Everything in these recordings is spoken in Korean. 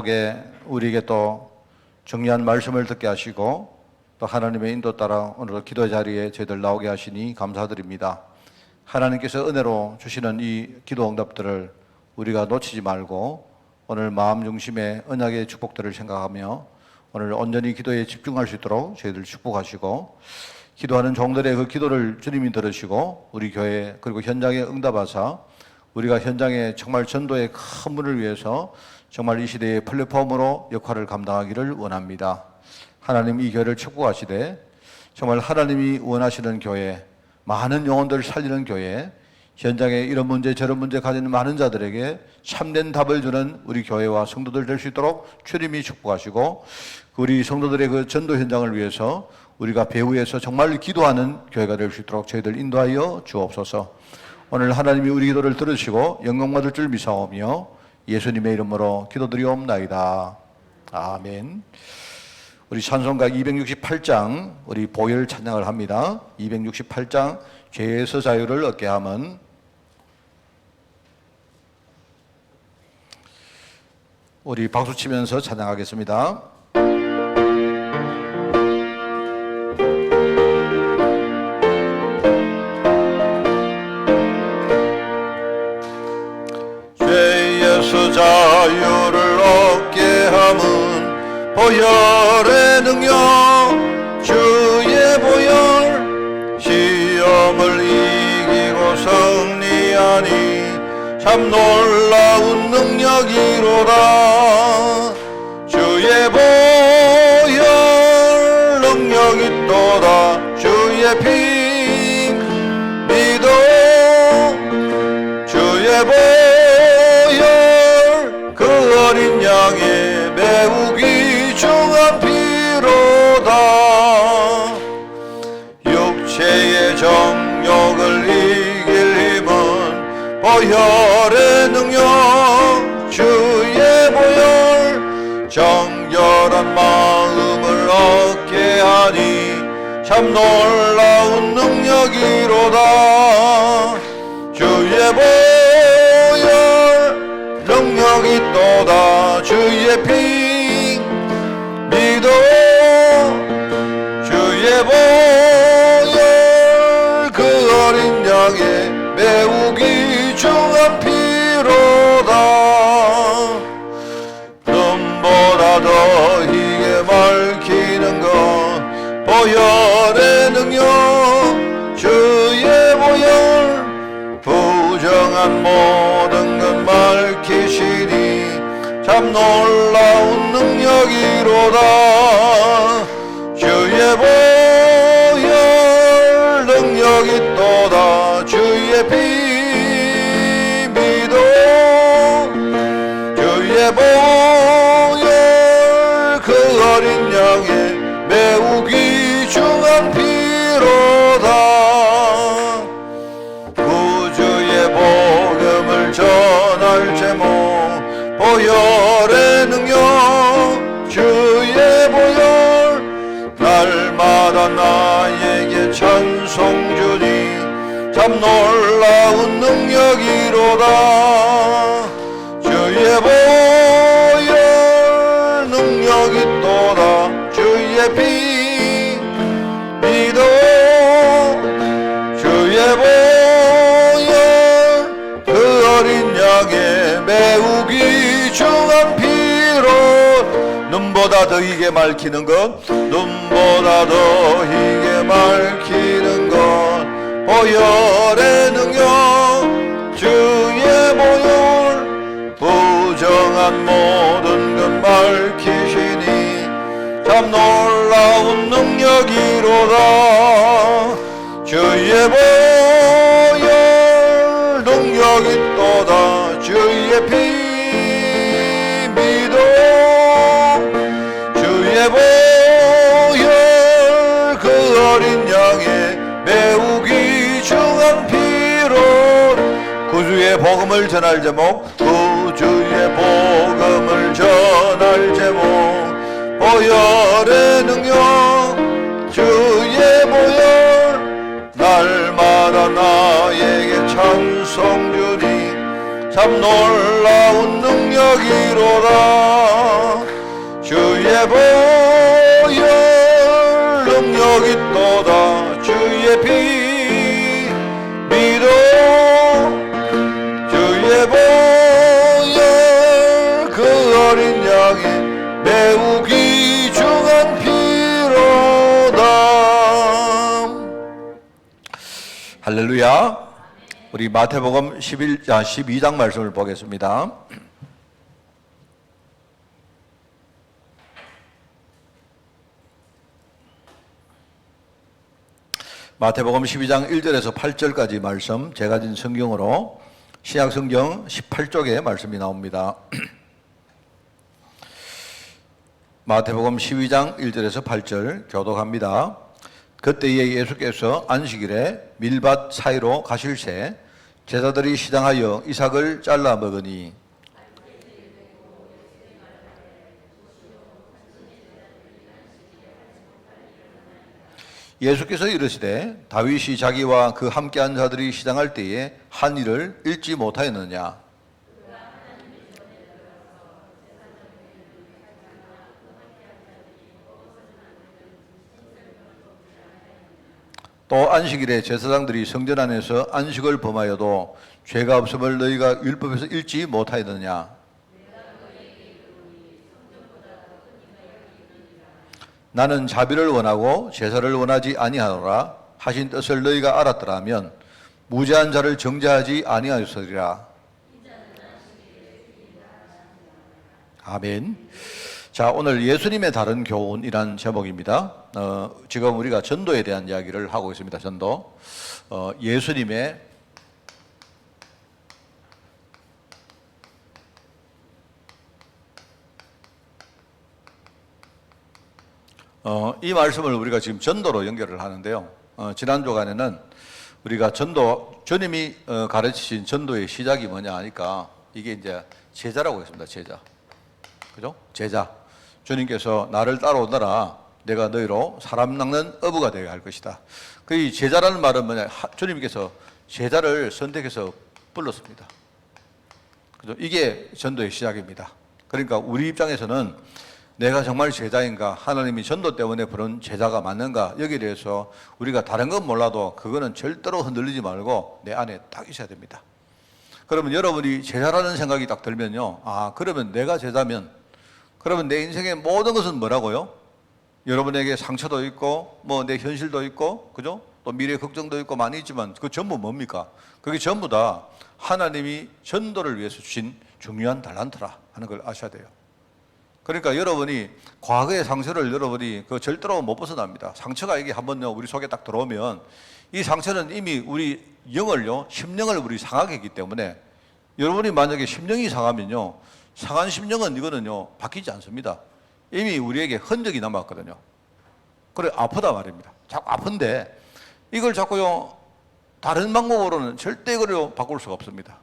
속에 우리에게 또 정리한 말씀을 듣게 하시고 또 하나님의 인도 따라 오늘 기도 자리에 저희들 나오게 하시니 감사드립니다. 하나님께서 은혜로 주시는 이 기도 응답들을 우리가 놓치지 말고 오늘 마음 중심의 언약의 축복들을 생각하며 오늘 온전히 기도에 집중할 수 있도록 저희들 축복하시고, 기도하는 종들의 그 기도를 주님이 들으시고 우리 교회 그리고 현장에 응답하사 우리가 현장에 정말 전도의 큰 문을 위해서 정말 이 시대의 플랫폼으로 역할을 감당하기를 원합니다. 하나님 이 교회를 축복하시되 정말 하나님이 원하시는 교회, 많은 영혼들을 살리는 교회, 현장에 이런 문제 저런 문제 가지는 많은 자들에게 참된 답을 주는 우리 교회와 성도들 될 수 있도록 주님이 축복하시고, 우리 성도들의 그 전도 현장을 위해서 우리가 배후에서 정말 기도하는 교회가 될 수 있도록 저희들 인도하여 주옵소서. 오늘 하나님이 우리 기도를 들으시고 영광 받을 줄 믿사오며 예수님의 이름으로 기도드리옵나이다. 아멘. 우리 찬송가 268장 우리 보혈 찬양을 합니다. 268장 죄에서 자유를 얻게 함은, 우리 박수 치면서 찬양하겠습니다. 죄에서 자유를 얻게 함은 보혈의 능력, 주의 보혈, 시험을 이기고 승리하니 참 놀라운 능력이로다. 주의 보혈 능력이 또다. 주의 피 믿어 주의 보혈 그 어린 양의 매우 귀중한 피로다. 육체의 정욕을 이길 힘은 보혈의 능력, 주의 보혈, 정결한 마음을 얻게 하니 참 놀라운 능력이로다. 주의 보혈 능력이 또다. 주의 피 믿어 주의 보혈 그 어린 양의 매우 귀중한 피로다. 눈보다 더 희게 밝히는 것 보혈의 능력, 주의 보혈, 부정한 모든 것 밝히시니 참 놀라운 능력이로다. 주의 보혈 능력이 또다. 주의 피 믿어 주의 보혈 그 어린 양의 매우 귀중한 피로다. 구주의 복음을 전할 제목 보혈의 능력, 주의 보혈, 날마다 나에게 찬송 주니 참 놀라운 능력이로다. 주의 보혈 능력이 또다. 주의 피 믿어 주의 보혈 그 어린 양의 매우 귀중한 피로, 눈보다 더 희게 밝히는 것, 눈보다 더 희게 밝히는 것 보혈의 능력, 주의 보혈, 부정한 모든 것 밝히시니 참 놀라운 능력이로다. 주의 보혈 능력이 또다. 주의 피 믿어 주의 보혈 그 어린 양의 매우 귀중한 피로, 구주의 복음을 전할 제목, 구주의 복음을 전할 제목 보혈의 능력, 주의 보혈, 날마다 나에게 찬송 주니 참 놀라운 능력이로다. 주의 피 믿어 주의 보혈 그 어린 양이 매우 귀중한 피로다. 할렐루야. 우리 마태복음 12장 말씀을 보겠습니다. 마태복음 12장 1절에서 8절까지 말씀, 제가 진 성경으로 신약성경 18쪽에 말씀이 나옵니다. 마태복음 12장 1절에서 8절 교독합니다. 그때에 예수께서 안식일에 밀밭 사이로 가실새 제자들이 시장하여 이삭을 잘라 먹으니 예수께서 이르시되 다윗이 자기와 그 함께한 자들이 시장할 때에 한 일을 읽지 못하였느냐. 또 안식일에 제사장들이 성전 안에서 안식을 범하여도 죄가 없음을 너희가 율법에서 읽지 못하였느냐. 나는 자비를 원하고 제사를 원하지 아니하노라 하신 뜻을 너희가 알았더라면 무죄한 자를 정죄하지 아니하였으리라. 아멘. 자, 오늘 예수님의 다른 교훈이란 제목입니다. 지금 우리가 전도에 대한 이야기를 하고 있습니다. 전도. 예수님의 이 말씀을 우리가 지금 전도로 연결을 하는데요. 지난 주간에는 우리가 전도, 주님이 가르치신 전도의 시작이 뭐냐 하니까 이게 이제 제자라고 했습니다. 제자. 그죠? 제자. 주님께서 나를 따라오너라. 내가 너희로 사람 낚는 어부가 되게 할 것이다. 그 제자라는 말은 뭐냐? 주님께서 제자를 선택해서 불렀습니다. 그죠? 이게 전도의 시작입니다. 그러니까 우리 입장에서는 내가 정말 제자인가? 하나님이 전도 때문에 부른 제자가 맞는가? 여기에 대해서 우리가 다른 건 몰라도 그거는 절대로 흔들리지 말고 내 안에 딱 있어야 됩니다. 그러면 여러분이 제자라는 생각이 딱 들면요. 아, 그러면 내가 제자면 그러면 내 인생의 모든 것은 뭐라고요? 여러분에게 상처도 있고 뭐 내 현실도 있고 그죠? 또 미래 걱정도 있고 많이 있지만 그 전부 뭡니까? 그게 전부 다 하나님이 전도를 위해서 주신 중요한 달란트라 하는 걸 아셔야 돼요. 그러니까 여러분이 과거의 상처를 여러분이 그 절대로 못 벗어납니다. 상처가 이게 한번요 우리 속에 딱 들어오면 이 상처는 이미 우리 영을요 심령을 우리 상하게 했기 때문에 여러분이 만약에 심령이 상하면요 상한 심령은 이거는요 바뀌지 않습니다. 이미 우리에게 흔적이 남았거든요. 그래 아프다 말입니다. 자꾸 아픈데 이걸 자꾸요 다른 방법으로는 절대 이걸 바꿀 수가 없습니다.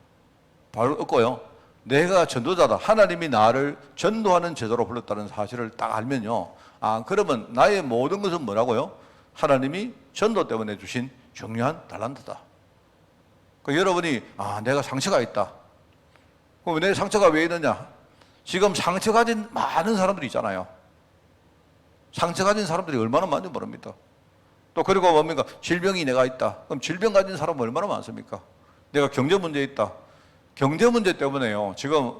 바로 없고요. 내가 전도자다. 하나님이 나를 전도하는 제자로 불렀다는 사실을 딱 알면요. 아, 그러면 나의 모든 것은 뭐라고요? 하나님이 전도 때문에 주신 중요한 달란트다. 여러분이, 아, 내가 상처가 있다. 그럼 내 상처가 왜 있느냐? 지금 상처 가진 많은 사람들이 있잖아요. 상처 가진 사람들이 얼마나 많은지 모릅니다. 또 그리고 뭡니까? 질병이 내가 있다. 그럼 질병 가진 사람은 얼마나 많습니까? 내가 경제 문제 있다. 경제 문제 때문에요. 지금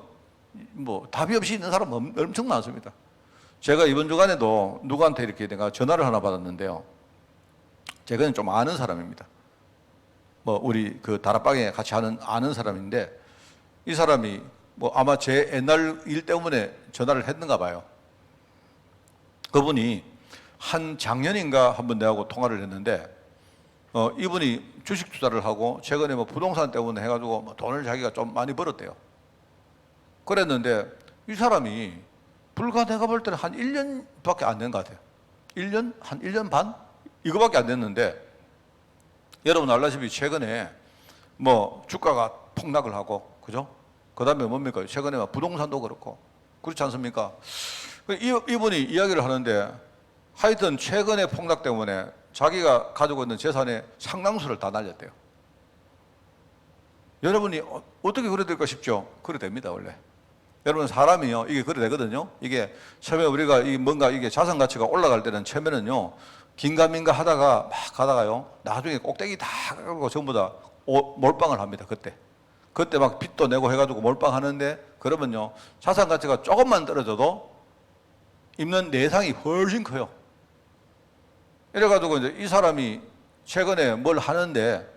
뭐 답이 없이 있는 사람 엄청 많습니다. 제가 이번 주간에도 누구한테 이렇게 내가 전화를 하나 받았는데요. 제가 좀 아는 사람입니다. 뭐 우리 그 다락방에 같이 하는 아는 사람인데 이 사람이 뭐 아마 제 옛날 일 때문에 전화를 했는가 봐요. 그분이 한 작년인가 한번 내하고 통화를 했는데 이분이 주식 투자를 하고 최근에 뭐 부동산 때문에 해가지고 뭐 돈을 자기가 좀 많이 벌었대요. 그랬는데 이 사람이 불과 내가 볼 때는 한 1년밖에 안 된 것 같아요. 1년? 한 1년 반? 이거밖에 안 됐는데 여러분 알다시피 최근에 뭐 주가가 폭락을 하고 그죠? 그 다음에 뭡니까? 최근에 막 부동산도 그렇고 그렇지 않습니까? 이분이 이야기를 하는데 하여튼 최근의 폭락 때문에 자기가 가지고 있는 재산의 상당수를 다 날렸대요. 여러분이 어떻게 그래 될까 싶죠? 그래 됩니다, 원래. 여러분, 사람이요, 이게 그래 되거든요. 이게 처음에 우리가 뭔가 이게 자산 가치가 올라갈 때는 처음에는요, 긴가민가 하다가 막 가다가요, 나중에 꼭대기 다 가고 전부 다 몰빵을 합니다. 그때 막 빚도 내고 해가지고 몰빵하는데, 그러면요 자산 가치가 조금만 떨어져도 입는 내상이 훨씬 커요. 이래가지고 이제 이 사람이 최근에 뭘 하는데,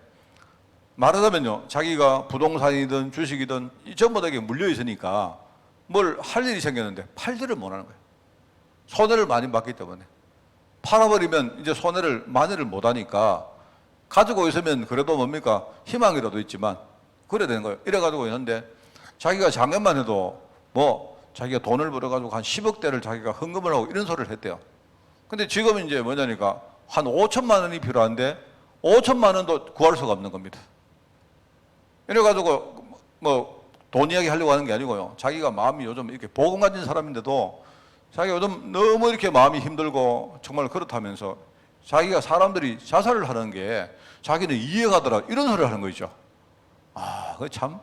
말하자면요, 자기가 부동산이든 주식이든 전부 다 이게 물려 있으니까 뭘 할 일이 생겼는데 팔지를 못하는 거예요. 손해를 많이 봤기 때문에. 팔아버리면 이제 손해를 만회를 못하니까 가지고 있으면 그래도 뭡니까, 희망이라도 있지만 그래야 되는 거예요. 이래가지고 있는데, 자기가 작년만 해도 뭐 자기가 돈을 벌어가지고 한 10억대를 자기가 헌금을 하고 이런 소리를 했대요. 근데 지금 이제 뭐냐니까 한 5천만 원이 필요한데 5천만 원도 구할 수가 없는 겁니다. 이래가지고 뭐 돈 이야기 하려고 하는 게 아니고요, 자기가 마음이 요즘 이렇게 복음 가진 사람인데도 자기가 요즘 너무 이렇게 마음이 힘들고 정말 그렇다면서 자기가 사람들이 자살을 하는 게 자기는 이해가 가더라, 이런 소리를 하는 거 있죠. 그 참.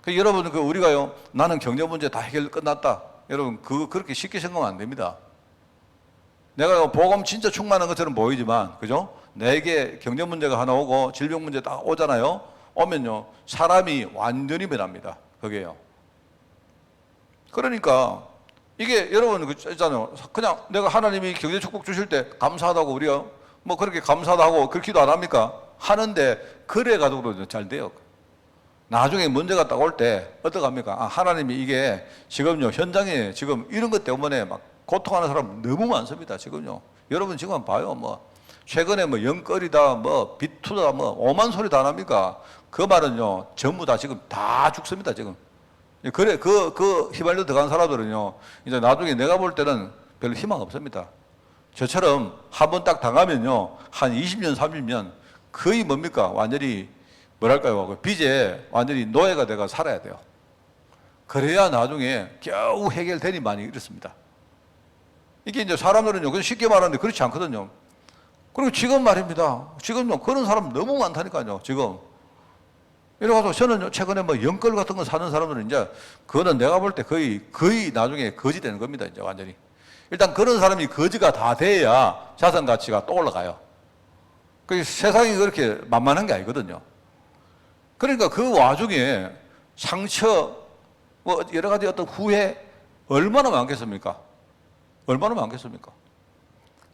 여러분, 우리가요, 나는 경제 문제 다 해결 끝났다, 여러분 그렇게 쉽게 생각하면 안 됩니다. 내가 복음 진짜 충만한 것처럼 보이지만, 그죠? 내게 경제 문제가 하나 오고 질병 문제 딱 오잖아요. 오면요 사람이 완전히 변합니다. 그게요. 그러니까 이게 여러분 있잖아요, 그냥 내가 하나님이 경제 축복 주실 때 감사하다고 우리가 뭐 그렇게 감사하다고 그렇게도 안 합니까? 하는데 그래 가지고도 잘 돼요. 나중에 문제가 딱 올 때 어떻게 합니까? 하나님이 이게 지금요 현장에 지금 이런 것 때문에 막 고통하는 사람 너무 많습니다. 지금요. 여러분 지금 봐요. 뭐 최근에 뭐 영끌이다, 뭐 비투다, 뭐 오만 소리 다 납니까? 그 말은요 전부 다 지금 다 죽습니다. 지금. 그래 그 휘발유 들어간 사람들은요 이제 나중에 내가 볼 때는 별로 희망 없습니다. 저처럼 한번 딱 당하면요 한 20년 30년 거의 뭡니까, 완전히 뭐랄까요, 그 빚에 완전히 노예가 돼가 살아야 돼요. 그래야 나중에 겨우 해결되니만이 이렇습니다. 이게 이제 사람들은요 그냥 쉽게 말하는데 그렇지 않거든요. 그리고 지금 말입니다, 지금요 그런 사람 너무 많다니까요. 지금 이래가지고 저는 최근에 뭐 영끌 같은 거 사는 사람들은 이제 그거는 내가 볼 때 거의 나중에 거지 되는 겁니다. 이제 완전히. 일단 그런 사람이 거지가 다 돼야 자산 가치가 또 올라가요. 그 세상이 그렇게 만만한 게 아니거든요. 그러니까 그 와중에 상처, 뭐 여러 가지 어떤 후회 얼마나 많겠습니까? 얼마나 많겠습니까?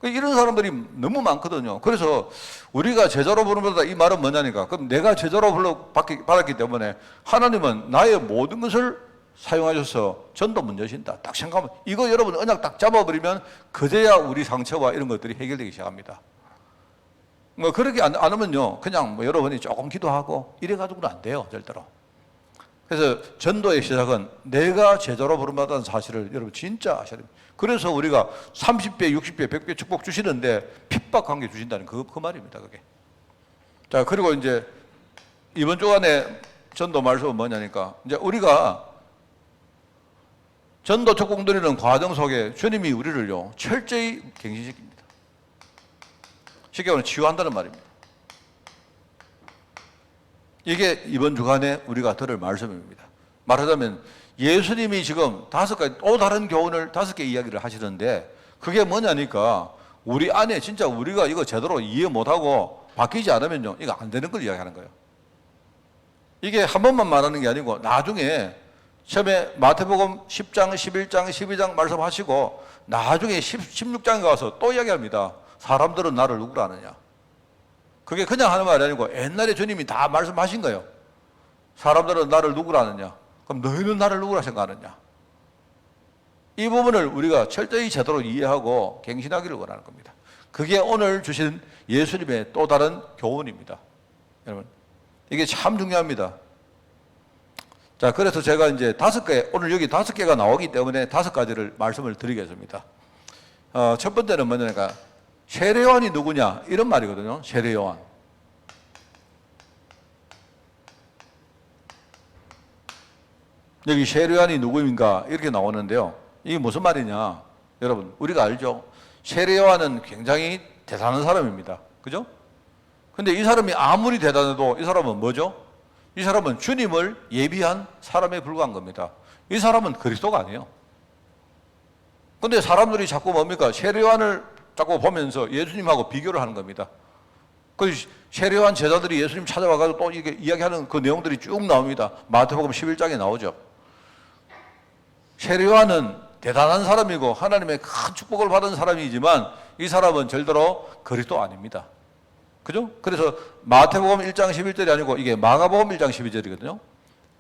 이런 사람들이 너무 많거든요. 그래서 우리가 제자로 부름받다, 이 말은 뭐냐니까, 그럼 내가 제자로 받았기 때문에 하나님은 나의 모든 것을 사용하셔서 전도 문제신다, 딱 생각하면, 이거 여러분 언약 딱 잡아버리면 그제야 우리 상처와 이런 것들이 해결되기 시작합니다. 뭐 그렇게 안 하면요 그냥 뭐 여러분이 조금 기도하고 이래가지고는 안 돼요, 절대로. 그래서 전도의 시작은 내가 제자로 부름받았다는 사실을 여러분 진짜 아셔야 됩니다. 그래서 우리가 30배, 60배, 100배 축복 주시는데 핍박한 게 주신다는 그 말입니다, 그게. 자, 그리고 이제 이번 주간에 전도 말씀은 뭐냐니까, 이제 우리가 전도 축복 드리는 과정 속에 주님이 우리를요 철저히 갱신시킵니다. 쉽게 말하면 치유한다는 말입니다. 이게 이번 주간에 우리가 들을 말씀입니다. 말하자면 예수님이 지금 5가지 또 다른 교훈을 5개 이야기를 하시는데, 그게 뭐냐니까 우리 안에 진짜 우리가 이거 제대로 이해 못하고 바뀌지 않으면요 이거 안 되는 걸 이야기하는 거예요. 이게 한 번만 말하는 게 아니고 나중에 처음에 마태복음 10장, 11장, 12장 말씀하시고 나중에 16장에 가서 또 이야기합니다. 사람들은 나를 누구라 하느냐. 그게 그냥 하는 말이 아니고 옛날에 주님이 다 말씀하신 거예요. 사람들은 나를 누구라 하느냐. 그럼 너희는 나를 누구라 생각하느냐. 이 부분을 우리가 철저히 제대로 이해하고 갱신하기를 원하는 겁니다. 그게 오늘 주신 예수님의 또 다른 교훈입니다. 여러분, 이게 참 중요합니다. 자, 그래서 제가 이제 5개, 오늘 여기 5개가 나오기 때문에 5가지를 말씀을 드리겠습니다. 첫 번째는 뭐냐니까 세례요한이 누구냐 이런 말이거든요. 세례요한. 여기 세례요한이 누구인가 이렇게 나오는데요. 이게 무슨 말이냐, 여러분 우리가 알죠. 세례요한은 굉장히 대단한 사람입니다. 그죠? 근데 이 사람이 아무리 대단해도 이 사람은 뭐죠? 이 사람은 주님을 예비한 사람에 불과한 겁니다. 이 사람은 그리스도가 아니에요. 근데 사람들이 자꾸 뭡니까? 세례요한을 자꾸 보면서 예수님하고 비교를 하는 겁니다. 그 세례요한 제자들이 예수님 찾아와가지고 또 이게 이야기하는 그 내용들이 쭉 나옵니다. 마태복음 11장에 나오죠. 세례요한은 대단한 사람이고 하나님의 큰 축복을 받은 사람이지만 이 사람은 절대로 그리스도 아닙니다. 그죠? 그래서 마태복음 1장 11절이 아니고 이게 마가복음 1장 12절이거든요.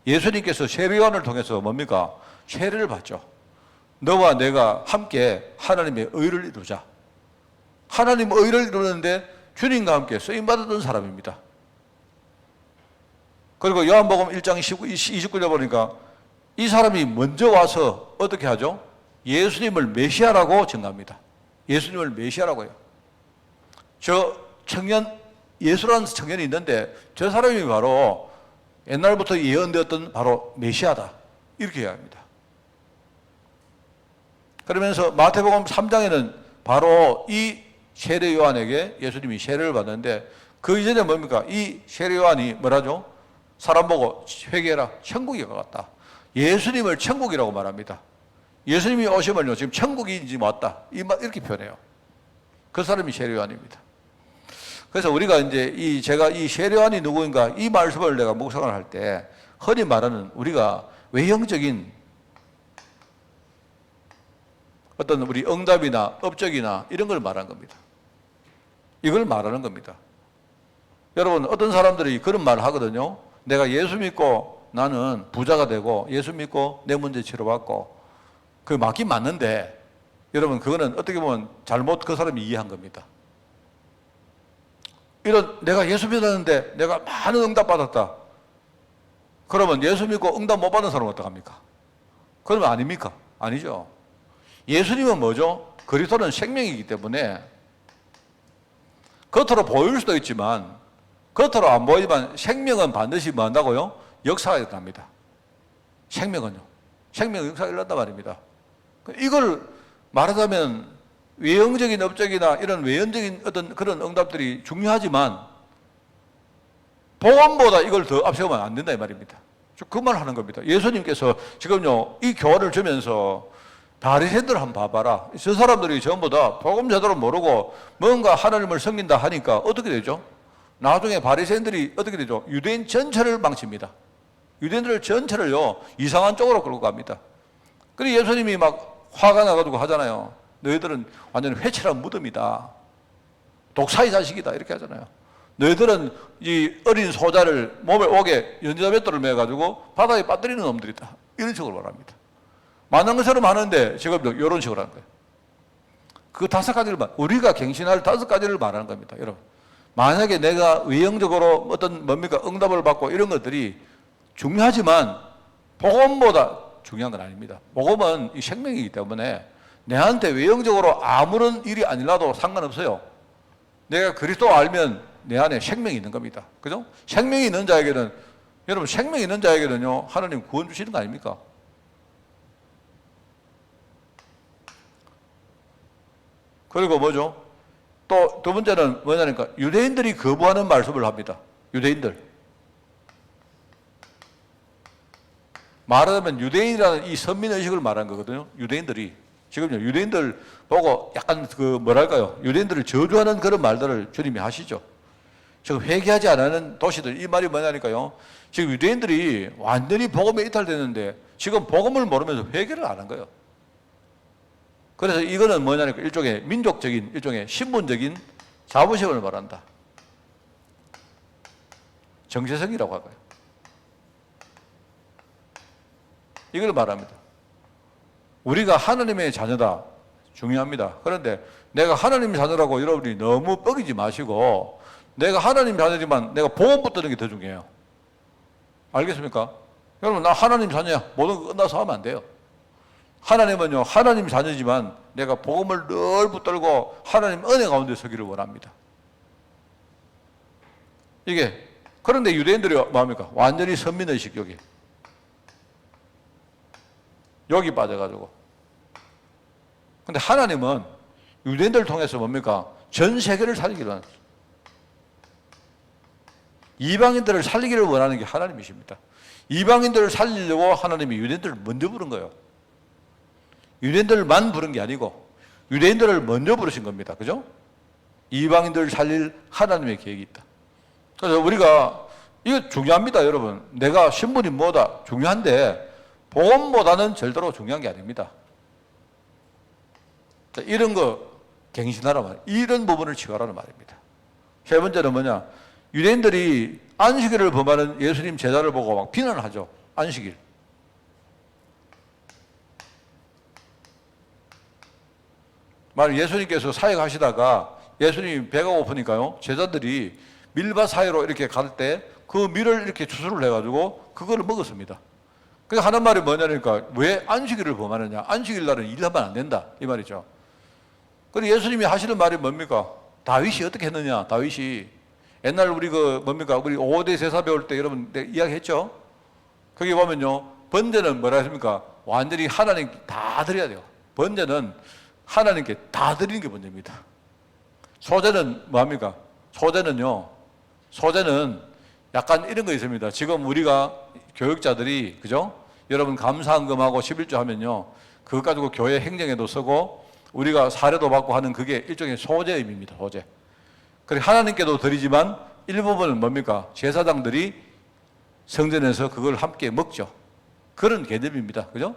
예수님께서 세례요한을 통해서 뭡니까? 세례를 받죠. 너와 내가 함께 하나님의 의를 이루자. 하나님의 의를 이루는데 주님과 함께 쓰임받았던 사람입니다. 그리고 요한복음 1장 29절 보니까 이 사람이 먼저 와서 어떻게 하죠? 예수님을 메시아라고 증가합니다. 예수님을 메시아라고 해요. 저 청년, 예수라는 청년이 있는데 저 사람이 바로 옛날부터 예언되었던 바로 메시아다. 이렇게 이야기합니다. 그러면서 마태복음 3장에는 바로 이 세례 요한에게 예수님이 세례를 받는데 그 이전에 뭡니까? 이 세례 요한이 뭐라죠? 사람 보고 회개해라. 천국이 가깝다. 예수님을 천국이라고 말합니다. 예수님이 오시면요, 지금 천국이 이제 왔다. 이렇게 표현해요. 그 사람이 세례 요한입니다. 그래서 우리가 이제 제가 이 세례 요한이 누구인가 이 말씀을 내가 묵상을 할 때 흔히 말하는 우리가 외형적인 어떤 우리 응답이나 업적이나 이런 걸 말하는 겁니다. 이걸 말하는 겁니다. 여러분, 어떤 사람들이 그런 말을 하거든요. 내가 예수 믿고 나는 부자가 되고 예수 믿고 내 문제 치료받고 그게 맞긴 맞는데 여러분, 그거는 어떻게 보면 잘못 그 사람이 이해한 겁니다. 이런 내가 예수 믿었는데 내가 많은 응답 받았다. 그러면 예수 믿고 응답 못 받은 사람은 어떡합니까? 그러면 아닙니까? 아니죠. 예수님은 뭐죠? 그리스도는 생명이기 때문에 겉으로 보일 수도 있지만 겉으로 안 보이지만 생명은 반드시 뭐 한다고요? 역사가 일어납니다. 생명은요. 생명 역사가 일어난단 말입니다. 이걸 말하자면 외형적인 업적이나 이런 외형적인 어떤 그런 응답들이 중요하지만 복음보다 이걸 더 앞세우면 안 된다 이 말입니다. 그 말 하는 겁니다. 예수님께서 지금요 이 교훈을 주면서 바리새인들 한번 봐봐라. 저 사람들이 전부 다 복음 제대로 모르고 뭔가 하나님을 섬긴다 하니까 어떻게 되죠? 나중에 바리새인들이 어떻게 되죠? 유대인 전체를 망칩니다. 유대인들 전체를요 이상한 쪽으로 끌고 갑니다. 그래서 예수님이 막 화가 나가지고 하잖아요. 너희들은 완전 회칠한 무덤이다. 독사의 자식이다. 이렇게 하잖아요. 너희들은 이 어린 소자를 몸에 옥에 연자맷돌을 매가지고 바다에 빠뜨리는 놈들이다. 이런 식으로 말합니다. 많은 것처럼 하는데 지금 이런 식으로 하는 거예요. 그 5가지를 우리가 갱신할 5가지를 말하는 겁니다. 여러분, 만약에 내가 외형적으로 어떤 뭡니까 응답을 받고 이런 것들이 중요하지만 복음보다 중요한 건 아닙니다. 복음은 이 생명이기 때문에 내한테 외형적으로 아무런 일이 아니라도 상관없어요. 내가 그리스도 알면 내 안에 생명이 있는 겁니다. 그죠? 생명이 있는 자에게는, 여러분, 생명이 있는 자에게는요, 하나님 구원 주시는 거 아닙니까? 그리고 뭐죠? 또 두 번째는 뭐냐니까, 유대인들이 거부하는 말씀을 합니다. 유대인들. 말하자면 유대인이라는 이 선민의식을 말한 거거든요. 유대인들이. 지금요, 유대인들 보고 약간 그 뭐랄까요. 유대인들을 저주하는 그런 말들을 주님이 하시죠. 지금 회개하지 않는 도시들, 이 말이 뭐냐니까요. 지금 유대인들이 완전히 복음에 이탈됐는데 지금 복음을 모르면서 회개를 안 한 거예요. 그래서 이거는 뭐냐니까 일종의 민족적인, 일종의 신분적인 자부심을 말한다. 정체성이라고 할 거예요. 이걸 말합니다. 우리가 하나님의 자녀다. 중요합니다. 그런데 내가 하나님의 자녀라고 여러분이 너무 뻐기지 마시고 내가 하나님 자녀지만 내가 복음 붙드는 게 더 중요해요. 알겠습니까? 여러분, 나 하나님 자녀야. 모든 거 끝나서 하면 안 돼요. 하나님은요, 하나님 자녀지만 내가 복음을 늘 붙들고 하나님 은혜 가운데 서기를 원합니다. 이게, 그런데 유대인들이 뭐합니까? 완전히 선민의식, 여기 빠져가지고. 근데 하나님은 유대인들을 통해서 뭡니까? 전 세계를 살리기를 원합니다. 이방인들을 살리기를 원하는 게 하나님이십니다. 이방인들을 살리려고 하나님이 유대인들을 먼저 부른 거예요. 유대인들만 부른 게 아니고 유대인들을 먼저 부르신 겁니다. 그죠? 이방인들을 살릴 하나님의 계획이 있다. 그래서 우리가 이거 중요합니다, 여러분. 내가 신분이 뭐다 중요한데 복음보다는 절대로 중요한 게 아닙니다. 이런 거 갱신하라 말, 이런 부분을 치워라는 말입니다. 세 번째는 뭐냐? 유대인들이 안식일을 범하는 예수님 제자를 보고 막 비난을 하죠. 안식일. 만약 예수님께서 사역하시다가 예수님이 배가 고프니까요, 제자들이 밀밭 사이로 이렇게 갈 때 그 밀을 이렇게 추수를 해가지고 그거를 먹었습니다. 그래서 하는 말이 뭐냐니까, 왜 안식일을 범하느냐? 안식일 날은 일하면 안 된다, 이 말이죠. 그리고 예수님이 하시는 말이 뭡니까? 다윗이 어떻게 했느냐? 다윗이 옛날 우리 뭡니까? 우리 5대 제사 배울 때 여러분 이야기했죠? 거기 보면요, 번제는 뭐라 했습니까? 완전히 하나님께 다 드려야 돼요. 번제는 하나님께 다 드리는 게 번제입니다. 소제는 뭐합니까? 소제는 약간 이런 거 있습니다. 지금 우리가 교육자들이, 그죠? 여러분 감사헌금하고 11조 하면요, 그것 가지고 교회 행정에도 쓰고 우리가 사례도 받고 하는 그게 일종의 소제의 의미입니다. 소제. 그리고 하나님께도 드리지만 일부분은 뭡니까? 제사장들이 성전에서 그걸 함께 먹죠. 그런 개념입니다. 그죠?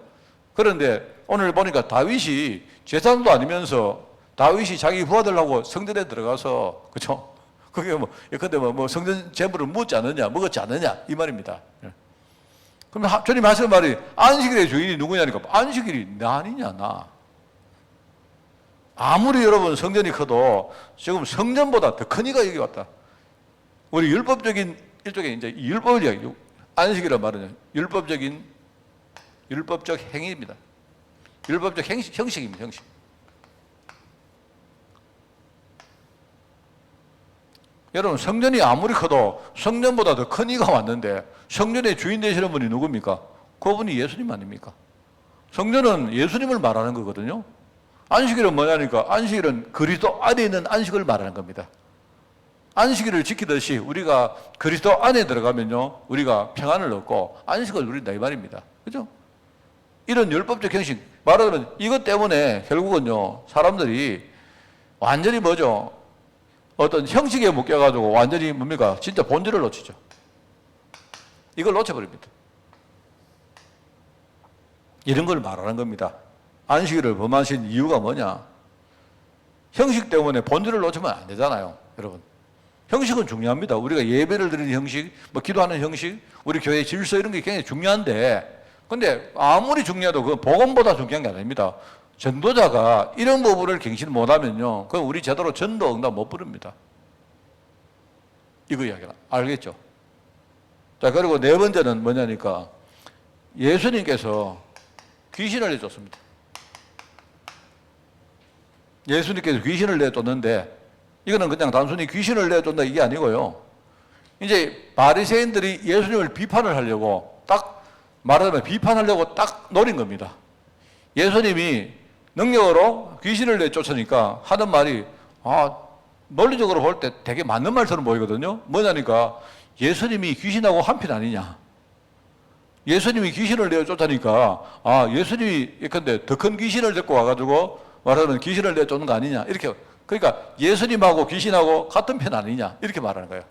그런데 오늘 보니까 다윗이 제사장도 아니면서 다윗이 자기 후아들하고 성전에 들어가서, 그죠? 그게 근데 성전 재물을 먹었지 않느냐, 이 말입니다. 그럼 주님 하시는 말이 안식일의 주인이 누구냐니까, 안식일이 나 아니냐, 나. 아무리 여러분 성전이 커도 지금 성전보다 더 큰 이가 여기 왔다. 우리 율법적인 일종의 이제 율법이야. 안식이란 말은 율법적 행위입니다. 율법적 형식입니다, 형식. 여러분, 성전이 아무리 커도 성전보다 더 큰 이가 왔는데 성전의 주인 되시는 분이 누굽니까? 그분이 예수님 아닙니까? 성전은 예수님을 말하는 거거든요. 안식일은 뭐냐니까, 안식일은 그리스도 안에 있는 안식을 말하는 겁니다. 안식일을 지키듯이 우리가 그리스도 안에 들어가면요, 우리가 평안을 얻고 안식을 누린다, 이 말입니다. 그죠? 이런 율법적 형식, 말하자면 이것 때문에 결국은요, 사람들이 완전히 뭐죠? 어떤 형식에 묶여가지고 완전히 뭡니까? 진짜 본질을 놓치죠. 이걸 놓쳐버립니다. 이런 걸 말하는 겁니다. 안식일을 범하신 이유가 뭐냐? 형식 때문에 본질을 놓치면 안 되잖아요, 여러분. 형식은 중요합니다. 우리가 예배를 드리는 형식, 기도하는 형식, 우리 교회 질서 이런 게 굉장히 중요한데, 근데 아무리 중요해도 그 복음보다 중요한 게 아닙니다. 전도자가 이런 부분을 갱신 못하면요, 그럼 우리 제대로 전도 응답 못 부릅니다. 이거 이야기는 알겠죠? 자, 그리고 네 번째는 뭐냐니까, 예수님께서 귀신을 내쫓습니다. 예수님께서 귀신을 내쫓는데, 이거는 그냥 단순히 귀신을 내쫓는다 이게 아니고요, 이제 바리새인들이 예수님을 비판을 하려고 딱 말하자면 비판하려고 딱 노린 겁니다. 예수님이 능력으로 귀신을 내쫓으니까 하는 말이, 논리적으로 볼 때 되게 맞는 말처럼 보이거든요. 뭐냐니까, 예수님이 귀신하고 한편 아니냐. 예수님이 귀신을 내쫓으니까, 예수님이 예컨대 더 큰 귀신을 데리고 와가지고 말하면 귀신을 내쫓는 거 아니냐. 이렇게. 그러니까 예수님하고 귀신하고 같은 편 아니냐. 이렇게 말하는 거예요.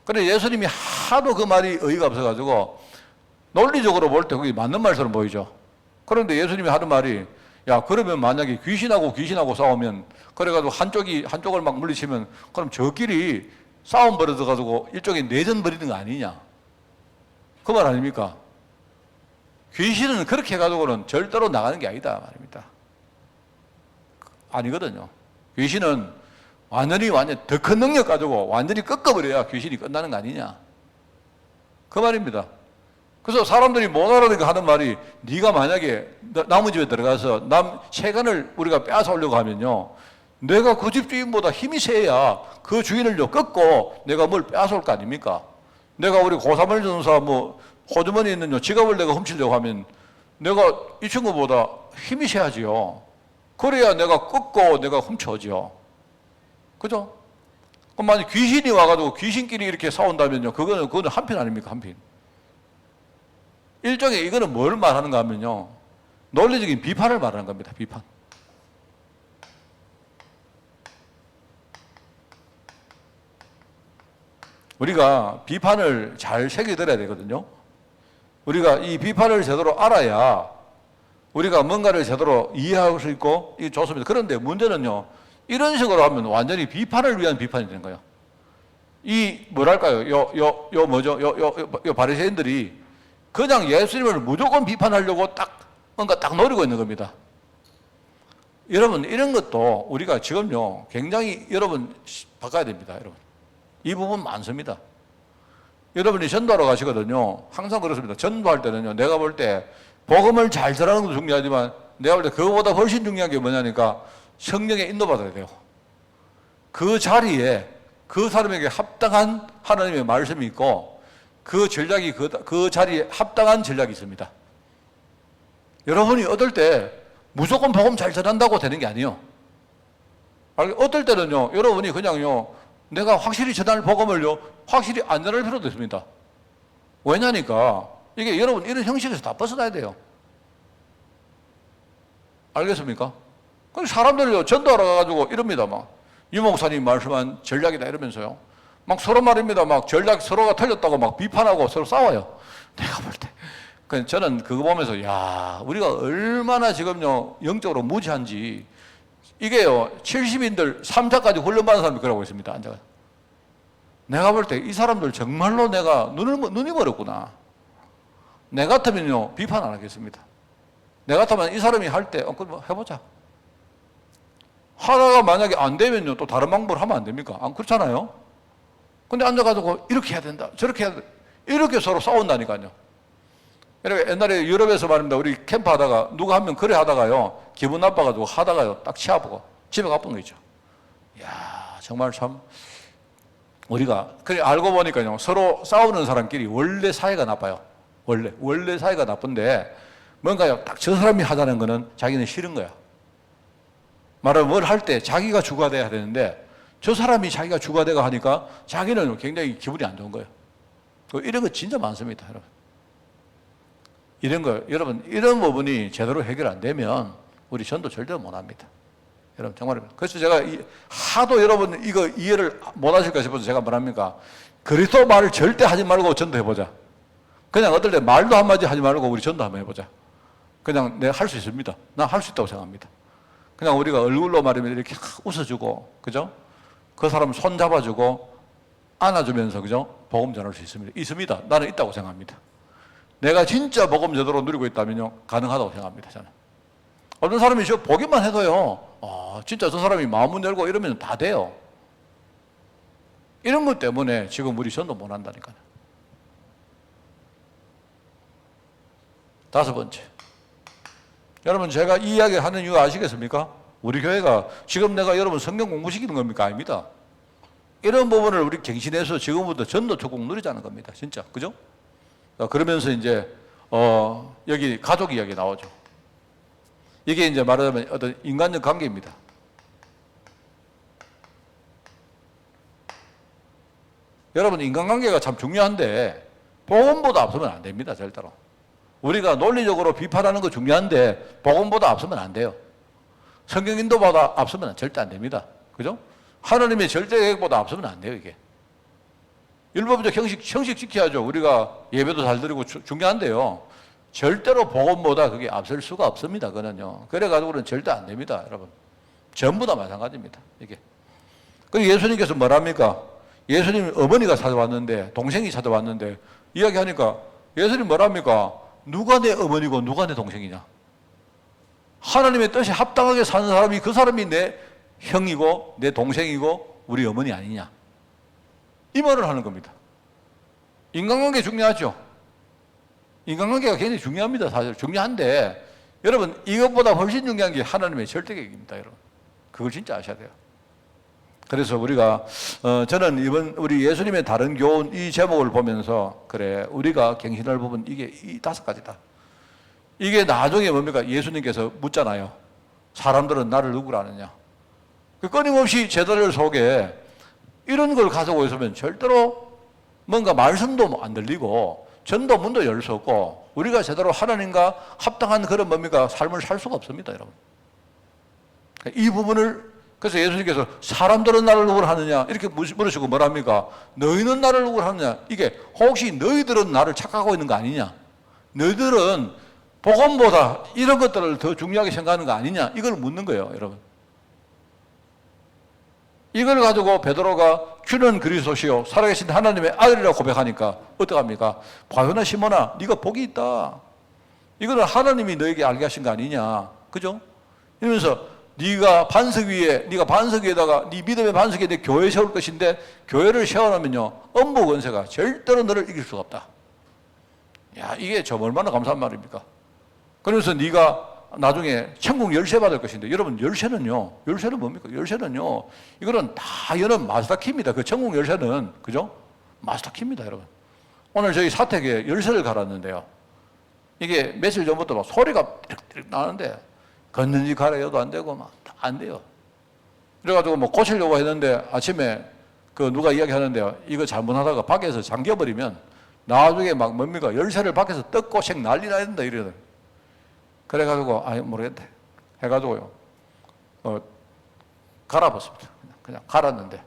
그런데 예수님이 하도 그 말이 어이가 없어가지고 논리적으로 볼 때 그게 맞는 말처럼 보이죠. 그런데 예수님이 하는 말이, 야, 그러면 만약에 귀신하고 싸우면, 그래가지고 한쪽을 막 물리치면, 그럼 저끼리 싸움 벌어져가지고 일종의 내전 벌이는 거 아니냐. 그 말 아닙니까? 귀신은 그렇게 해가지고는 절대로 나가는 게 아니다 말입니다. 아니거든요. 귀신은 완전히 더 큰 능력 가지고 완전히 꺾어버려야 귀신이 끝나는 거 아니냐. 그 말입니다. 그래서 사람들이 못 알아듣게 하는 말이, 네가 만약에 남의 집에 들어가서 세간을 우리가 빼앗아오려고 하면요, 내가 그 집 주인보다 힘이 세야 그 주인을 꺾고 내가 뭘 빼앗아올 거 아닙니까? 내가 우리 고사மல் 전사 호주머니에 있는 지갑을 내가 훔치려고 하면 내가 이 친구보다 힘이 세야지요. 그래야 내가 꺾고 내가 훔쳐오지요. 그죠? 그럼 만약 귀신이 와가지고 귀신끼리 이렇게 싸운다면요, 그거는 한편 아닙니까? 한편. 일종의 이거는 뭘 말하는가 하면요, 논리적인 비판을 말하는 겁니다. 비판. 우리가 비판을 잘 새겨들어야 되거든요. 우리가 이 비판을 제대로 알아야 우리가 뭔가를 제대로 이해할 수 있고 이게 좋습니다. 그런데 문제는요, 이런 식으로 하면 완전히 비판을 위한 비판이 되는 거예요. 이 뭐랄까요, 요 바리새인들이 그냥 예수님을 무조건 비판하려고 뭔가 딱 노리고 있는 겁니다. 여러분, 이런 것도 우리가 지금요 굉장히 여러분 바꿔야 됩니다. 여러분, 이 부분 많습니다. 여러분이 전도하러 가시거든요. 항상 그렇습니다. 전도할 때는요, 내가 볼 때 복음을 잘 전하는 것도 중요하지만 내가 볼 때 그거보다 훨씬 중요한 게 뭐냐니까 성령의 인도받아야 돼요. 그 자리에 그 사람에게 합당한 하나님의 말씀이 있고 그 전략이 그 자리에 합당한 전략이 있습니다. 여러분이 얻을 때 무조건 복음 잘 전한다고 되는 게 아니에요. 어떨 때는요, 여러분이 그냥요, 내가 확실히 전할 복음을요, 확실히 안 전할 필요도 있습니다. 왜냐니까, 이게 여러분 이런 형식에서 다 벗어나야 돼요. 알겠습니까? 그 사람들요, 전도하러 가가지고 이럽니다. 유 목사님 말씀한 전략이다 이러면서요. 서로 말입니다. 전략 서로가 틀렸다고 비판하고 서로 싸워요. 내가 볼 때. 저는 그거 보면서, 야, 우리가 얼마나 지금요, 영적으로 무지한지. 이게요, 70인들 3차까지 훈련받은 사람이 그러고 있습니다. 앉아서. 내가 볼 때 이 사람들 정말로 내가 눈이 멀었구나. 내 같으면요, 비판 안 하겠습니다. 내 같으면 이 사람이 할 때, 그럼 해보자. 하다가 만약에 안 되면요, 또 다른 방법을 하면 안 됩니까? 안 그렇잖아요? 근데 앉아가지고 이렇게 해야 된다, 저렇게 해야 된다. 이렇게 서로 싸운다니까요. 이렇게 옛날에 유럽에서 말입니다. 우리 캠프 하다가 누가 한 명 그래 하다가요, 기분 나빠가지고 하다가요, 딱 치아보고 집에 가본 거 있죠. 이야, 정말 참, 우리가, 그래 알고 보니까요, 서로 싸우는 사람끼리 원래 사이가 나빠요. 원래 사이가 나쁜데, 뭔가요, 딱 저 사람이 하자는 거는 자기는 싫은 거야. 말하면 뭘 할 때 자기가 주가 돼야 되는데, 저 사람이 자기가 주가 되고 하니까 자기는 굉장히 기분이 안 좋은 거예요. 이런 거 진짜 많습니다, 여러분. 이런 거, 여러분, 이런 부분이 제대로 해결 안 되면 우리 전도 절대 못 합니다. 여러분, 정말입니다. 그래서 제가 하도 여러분 이거 이해를 못 하실까 싶어서 제가 뭐랍니까? 그리스도 말을 절대 하지 말고 전도해보자. 그냥 어떨 때 말도 한마디 하지 말고 우리 전도 한번 해보자. 그냥 내가 할 수 있습니다. 난 할 수 있다고 생각합니다. 그냥 우리가 얼굴로 말하면 이렇게 웃어주고, 그죠? 그 사람 손 잡아주고, 안아주면서, 그죠? 복음 전할 수 있습니다. 있습니다. 나는 있다고 생각합니다. 내가 진짜 복음 제대로 누리고 있다면요, 가능하다고 생각합니다, 저는. 어떤 사람이 저 보기만 해도요, 진짜 저 사람이 마음문 열고 이러면 다 돼요. 이런 것 때문에 지금 우리 전도 못 한다니까요. 다섯 번째. 여러분, 제가 이 이야기를 하는 이유 아시겠습니까? 우리 교회가 지금 내가 여러분 성경 공부시키는 겁니까? 아닙니다. 이런 부분을 우리 갱신해서 지금부터 전도 축복 누리자는 겁니다. 진짜. 그죠? 그러면서 이제, 여기 가족 이야기 나오죠. 이게 이제 말하자면 어떤 인간적 관계입니다. 여러분, 인간관계가 참 중요한데, 복음보다 앞서면 안 됩니다, 절대로. 우리가 논리적으로 비판하는 거 중요한데, 복음보다 앞서면 안 돼요. 성경 인도보다 앞서면 절대 안 됩니다. 그죠? 하나님의 절대 계획보다 앞서면 안 돼요, 이게. 율법적 형식 지켜야죠. 우리가 예배도 잘 드리고 중요한데요. 절대로 복음보다 그게 앞설 수가 없습니다. 그거는요. 그래가지고는 절대 안 됩니다, 여러분. 전부 다 마찬가지입니다, 이게. 그리고 예수님께서 뭐랍니까? 예수님 어머니가 찾아왔는데, 동생이 찾아왔는데, 이야기하니까 예수님 뭐랍니까? 누가 내 어머니고 누가 내 동생이냐? 하나님의 뜻에 합당하게 사는 사람이 그 사람이 내 형이고 내 동생이고 우리 어머니 아니냐? 이 말을 하는 겁니다. 인간관계 중요하죠? 인간관계가 굉장히 중요합니다, 사실. 중요한데, 여러분, 이것보다 훨씬 중요한 게 하나님의 절대계획입니다, 여러분. 그걸 진짜 아셔야 돼요. 그래서 우리가, 저는 이번 우리 예수님의 다른 교훈 이 제목을 보면서, 그래, 우리가 갱신할 부분, 이게 이 다섯 가지다. 이게 나중에 뭡니까? 예수님께서 묻잖아요. 사람들은 나를 누구라 하느냐? 끊임없이 제자들 속에 이런 걸 가지고 있으면 절대로 뭔가 말씀도 안 들리고 전도 문도 열 수 없고 우리가 제대로 하나님과 합당한 그런 뭡니까? 삶을 살 수가 없습니다, 여러분. 이 부분을 그래서 예수님께서 사람들은 나를 누구를 하느냐 이렇게 물으시고 뭐랍니까? 너희는 나를 누구를 하느냐? 이게 혹시 너희들은 나를 착각하고 있는 거 아니냐? 너희들은 복음보다 이런 것들을 더 중요하게 생각하는 거 아니냐? 이걸 묻는 거예요, 여러분. 이걸 가지고 베드로가 주는 그리스도시요 살아계신 하나님의 아들이라고 고백하니까 어떡합니까? 바요나 시몬아 네가 복이 있다. 이거는 하나님이 너에게 알게 하신 거 아니냐, 그죠? 이러면서 네가 반석 위에다가 네 믿음의 반석 위에 내 교회 세울 것인데 교회를 세워놓으면요 음부 권세가 절대로 너를 이길 수가 없다. 야, 이게 저 얼마나 감사한 말입니까? 그러면서 네가 나중에 천국 열쇠 받을 것인데, 여러분 열쇠는 뭡니까? 열쇠는요 이거는 다 여는 마스터키입니다. 그 천국 열쇠는, 그죠? 마스터키입니다, 여러분. 오늘 저희 사택에 열쇠를 갈았는데요, 이게 며칠 전부터 막 소리가 띠릭띠릭 나는데 걷는지 가려도 안 되고 막 안 돼요. 그래가지고 뭐 고치려고 했는데 아침에 그 누가 이야기하는데요, 이거 잘못하다가 밖에서 잠겨버리면 나중에 막 뭡니까? 열쇠를 밖에서 떡고생 난리 나야 된다 이러거든. 그래가지고 모르겠다 해가지고요 갈아봤습니다. 그냥 갈았는데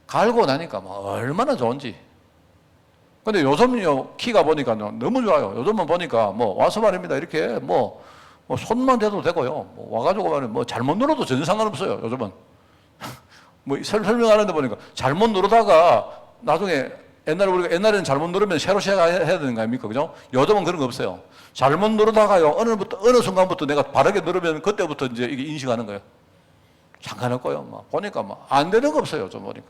갈고 나니까 뭐 얼마나 좋은지. 근데 요즘요 키가 보니까 너무 좋아요. 요즘은 보니까 뭐 와서 말입니다 이렇게 뭐 손만 대도 되고요, 뭐 와가지고 말하면 뭐 잘못 눌러도 전혀 상관없어요. 요즘은 뭐 설명하는데 보니까 잘못 누르다가 나중에 옛날에는 잘못 누르면 새로 시작해야 되는 거 아닙니까? 그죠? 요즘은 그런 거 없어요. 잘못 누르다가요 어느 순간부터 내가 바르게 누르면 그때부터 이제 이게 인식하는 거예요. 상관없고요. 뭐 보니까 뭐 안 되는 거 없어요. 좀 보니까.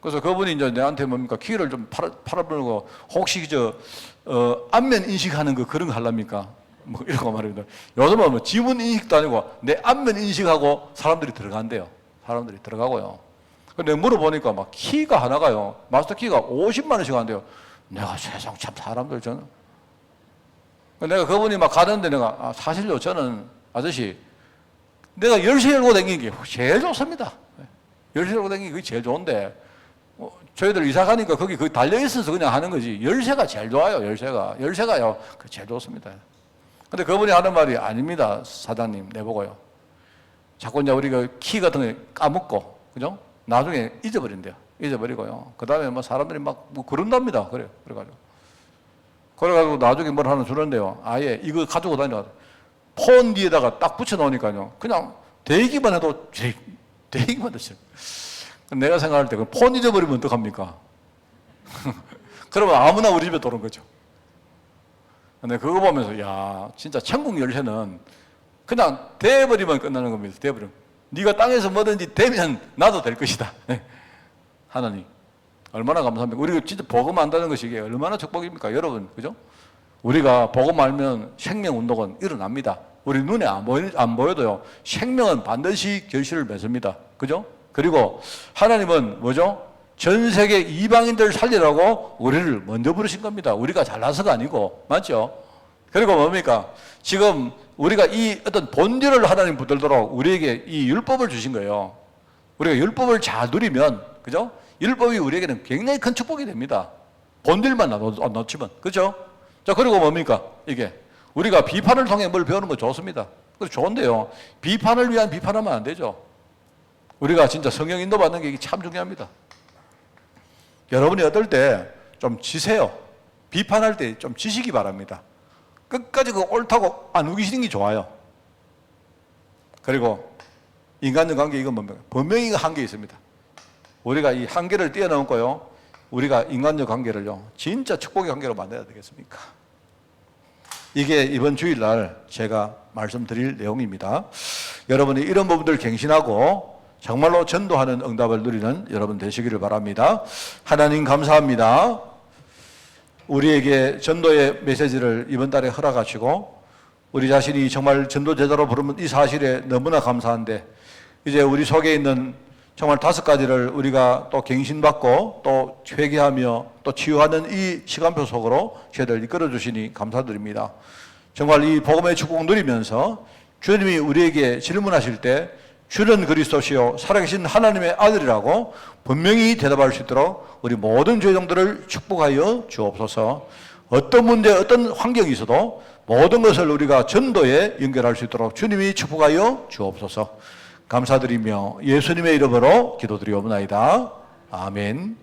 그래서 그분이 이제 내한테 뭡니까? 키를 좀 팔아보고 혹시 안면 인식하는 거 그런 거 하랍니까? 뭐 이런 거 말입니다. 요즘은 뭐 지문 인식도 아니고 내 안면 인식하고 사람들이 들어간대요. 사람들이 들어가고요. 근데 물어보니까 막 키가 하나가요, 마스터 키가 50만 원씩 한대요. 내가 세상 참 사람들 저는. 내가 그분이 막 가는데 내가 사실요 저는 아저씨 내가 열쇠 열고 다니는 게 제일 좋습니다. 열쇠 열고 다니는 게 제일 좋은데 저희들 이사 가니까 거기 달려있어서 그냥 하는 거지 열쇠가 제일 좋아요. 열쇠가요 제일 좋습니다. 근데 그분이 하는 말이 아닙니다. 사장님 내보고요. 자꾸 이제 우리가 키 같은 거 까먹고, 그죠? 나중에 잊어버린대요. 잊어버리고요. 그 다음에 뭐 사람들이 막 뭐 그런답니다. 그래가지고 나중에 뭘 하나 주는데요. 아예 이거 가지고 다니다가 폰 뒤에다가 딱 붙여놓으니까요. 그냥 대기만 해도 대기만 해도 내가 생각할 때 폰 잊어버리면 어떡합니까? 그러면 아무나 우리 집에 들어온 거죠. 근데 그거 보면서 야 진짜 천국 열쇠는 그냥 대버리면 끝나는 겁니다. 대버리면 네가 땅에서 뭐든지 되면 나도 될 것이다. 하나님 얼마나 감사합니까? 우리가 진짜 복음 안다는 것이 이게 얼마나 축복입니까? 여러분, 그죠? 우리가 복음 알면 생명운동은 일어납니다. 우리 눈에 안 보여도요 생명은 반드시 결실을 맺습니다. 그죠? 그리고 하나님은 뭐죠? 전 세계 이방인들 살리라고 우리를 먼저 부르신 겁니다. 우리가 잘나서가 아니고, 맞죠? 그리고 뭡니까? 지금 우리가 이 어떤 본질을 하나님 붙들도록 우리에게 이 율법을 주신 거예요. 우리가 율법을 잘 누리면, 그죠? 율법이 우리에게는 굉장히 큰 축복이 됩니다. 본질만 안 놓치면, 그죠? 자, 그리고 뭡니까? 이게 우리가 비판을 통해 뭘 배우는 거 좋습니다. 그래서 좋은데요, 비판을 위한 비판하면 안 되죠. 우리가 진짜 성령 인도 받는 게 참 중요합니다. 여러분이 어떨 때 좀 지세요. 비판할 때 좀 지시기 바랍니다. 끝까지 그 옳다고 안 우기시는 게 좋아요. 그리고 인간의 관계 이건 뭡니까? 분명히 한계 있습니다. 우리가 이 한계를 뛰어넘고요, 우리가 인간의 관계를요 진짜 축복의 관계로 만들어야 되겠습니까? 이게 이번 주일날 제가 말씀드릴 내용입니다. 여러분이 이런 부분들 갱신하고 정말로 전도하는 응답을 누리는 여러분 되시기를 바랍니다. 하나님 감사합니다. 우리에게 전도의 메시지를 이번 달에 허락하시고 우리 자신이 정말 전도 제자로 부르는 이 사실에 너무나 감사한데, 이제 우리 속에 있는 정말 5가지를 우리가 또 갱신받고 또 회개하며 또 치유하는 이 시간표 속으로 저희들 이끌어 주시니 감사드립니다. 정말 이 복음의 축복 누리면서 주님이 우리에게 질문하실 때 주는 그리스도시요 살아계신 하나님의 아들이라고 분명히 대답할 수 있도록 우리 모든 죄종들을 축복하여 주옵소서. 어떤 문제, 어떤 환경이 있어도 모든 것을 우리가 전도에 연결할 수 있도록 주님이 축복하여 주옵소서. 감사드리며 예수님의 이름으로 기도드리옵나이다. 아멘.